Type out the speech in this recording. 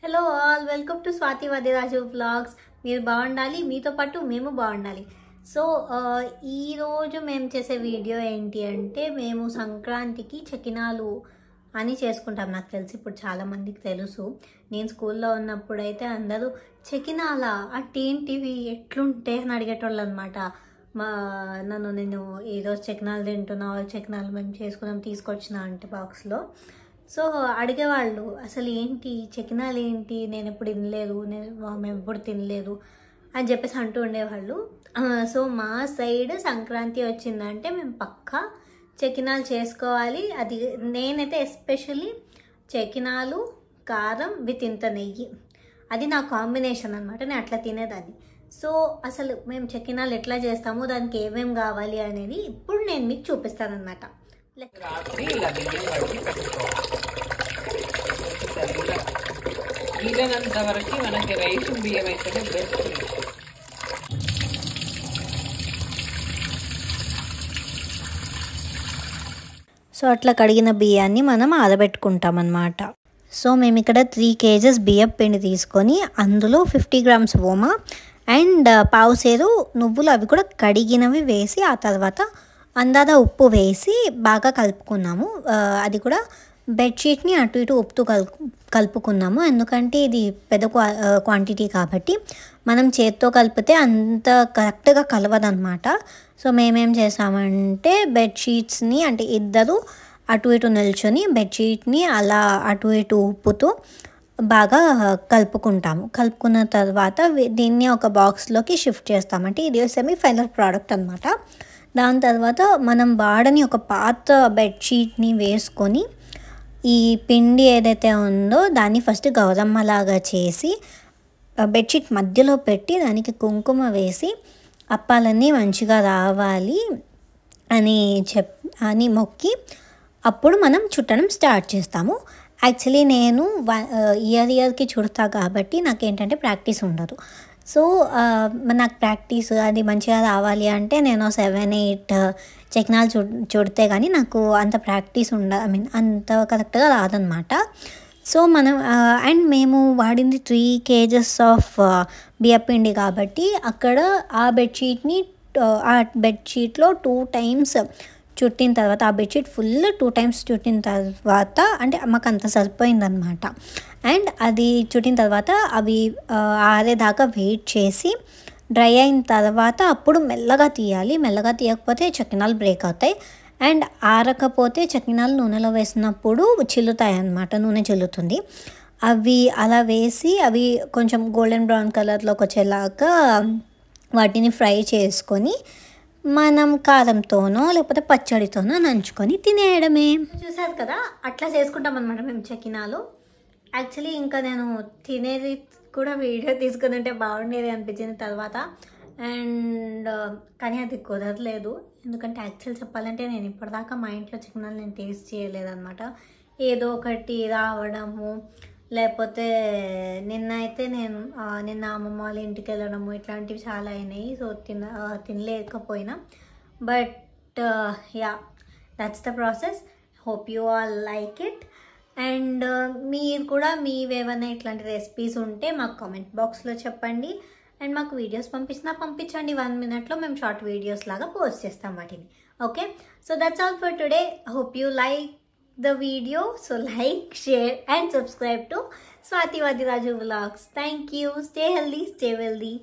Hello all, welcome to Swathi Vadiraju vlogs. మీరు బాగుండాలి, మీతో పాటు మేము బాగుండాలి. సో ఈరోజు మేము చేసే వీడియో ఏంటి అంటే, మేము సంక్రాంతికి చకినాలు అని చేసుకుంటాం. నాకు తెలిసి ఇప్పుడు చాలామందికి తెలుసు. నేను స్కూల్లో ఉన్నప్పుడైతే అందరూ చకినాల అంటే ఏంటివి, ఎట్లుంటే అని అడిగేటోళ్ళు అనమాట. నేను ఈరోజు చకినాలు తింటున్నా, చకినాలు మేము చేసుకున్నాం తీసుకొచ్చిన అంటే బాక్స్లో. సో అడిగేవాళ్ళు, అసలు ఏంటి చకినాలు ఏంటి, నేను ఎప్పుడు తినలేదు, మేము ఎప్పుడు తినలేదు అని చెప్పేసి అంటూ ఉండేవాళ్ళు. సో మా సైడ్ సంక్రాంతి వచ్చిందంటే మేము పక్కా చకినాలు చేసుకోవాలి. అది నేనైతే ఎస్పెషల్లీ చకినాలు కారం విత్ ఇంత నెయ్యి, అది నా కాంబినేషన్ అనమాట. నేను అట్లా తినేదాన్ని. సో అసలు మేము చకినాలు ఎట్లా చేస్తామో, దానికి ఏమేమి కావాలి అనేది ఇప్పుడు నేను మీకు చూపిస్తాను అనమాట. వీలైనంత వరకు మనకి రైస్ బియ్యం అయితేనే బెస్ట్. సో అట్లా కడిగిన బియ్యాన్ని మనం ఆరబెట్టుకుంటాం అన్నమాట. సో మేము ఇక్కడ 3 kgs బియ్యం పిండి తీసుకొని అందులో 50 grams ఓమా అండ్ పావుసేరు నువ్వులు, అవి కూడా కడిగినవి వేసి ఆ తర్వాత అందాదా ఉప్పు వేసి బాగా కలుపుకున్నాము. అది కూడా బెడ్షీట్ని అటు ఇటు ఉప్పుతో కలుపుకున్నాము. ఎందుకంటే ఇది పెద్ద క్వాంటిటీ కాబట్టి మనం చేత్తో కలిపితే అంత కరెక్ట్గా కలవదనమాట. సో మేమేం చేసామంటే బెడ్షీట్స్ని అంటే ఇద్దరు అటు ఇటు నిల్చొని బెడ్షీట్ని అలా అటు ఇటు ఉప్పుతో బాగా కలుపుకుంటాము. కలుపుకున్న తర్వాత దీన్ని ఒక బాక్స్లోకి షిఫ్ట్ చేస్తామంటే ఇది సెమీ ఫైనల్ ప్రోడక్ట్ అనమాట. దాని తర్వాత మనం వాడని ఒక పాత బెడ్షీట్ని వేసుకొని ఈ పిండి ఏదైతే ఉందో దాన్ని ఫస్ట్ గౌరమ్మలాగా చేసి బెడ్షీట్ మధ్యలో పెట్టి దానికి కుంకుమ వేసి అప్పాలన్నీ మంచిగా రావాలి అని మొక్కి అప్పుడు మనం చుట్టడం స్టార్ట్ చేస్తాము. యాక్చువల్లీ నేను ఇయర్కి చుడతా కాబట్టి నాకేంటంటే ప్రాక్టీస్ ఉండదు. సో నాకు ప్రాక్టీస్ అది మంచిగా రావాలి అంటే నేను 7-8 చకినాలు చుడితే కానీ నాకు అంత ప్రాక్టీస్ అంత కరెక్ట్గా రాదనమాట. సో మనం అండ్ మేము వాడింది 3 kgs ఆఫ్ బియ్యపిండి కాబట్టి అక్కడ ఆ బెడ్షీట్లో 2 times చుట్టిన తర్వాత, ఆ బెడ్షీట్ ఫుల్ 2 times చుట్టిన తర్వాత అంటే మాకు అంత సరిపోయిందనమాట. అండ్ అది చుట్టిన తర్వాత అవి ఆరేదాకా వెయిట్ చేసి డ్రై అయిన తర్వాత అప్పుడు మెల్లగా తీయాలి. మెల్లగా తీయకపోతే చకినాలు బ్రేక్ అవుతాయి. అండ్ ఆరకపోతే చకినాలు నూనెలో వేసినప్పుడు చిల్లుతాయి అన్నమాట, నూనె చిల్లుతుంది. అవి అలా వేసి అవి కొంచెం గోల్డెన్ బ్రౌన్ కలర్లోకి వచ్చేలాగా వాటిని ఫ్రై చేసుకొని మనం కారంతోనో లేకపోతే పచ్చడితోనో నంచుకొని తినేయడమే. చూసారు కదా, అట్లా చేసుకుంటాం అనమాట మేము చకినాలు. యాక్చువల్లీ ఇంకా నేను తినేది కూడా వీడియో తీసుకుని ఉంటే బాగుండేది అనిపించింది తర్వాత. అండ్ కానీ అది కుదరలేదు. ఎందుకంటే యాక్చువల్ చెప్పాలంటే నేను ఇప్పటిదాకా మా ఇంట్లో చకినాలు నేను టేస్ట్ చేయలేదన్నమాట. ఏదో ఒకటి రావడము, లేకపోతే నిన్న అమ్మమ్మ వాళ్ళ ఇంటికి వెళ్ళడము, ఇట్లాంటివి చాలా అయినాయి. సో తినలేకపోయినా. But yeah, that's the process. Hope you all like it. And మీరు కూడా మీవేమైనా ఇట్లాంటి రెసిపీస్ ఉంటే మాకు కామెంట్ బాక్స్లో చెప్పండి. అండ్ మాకు వీడియోస్ పంపించండి. 1 minute మేము షార్ట్ వీడియోస్ లాగా పోస్ట్ చేస్తాం వాటిని. Okay, so that's all for today. Hope you like the video. So like, share and subscribe to Swati Vadiraju Vlogs. Thank you. Stay healthy, stay wealthy.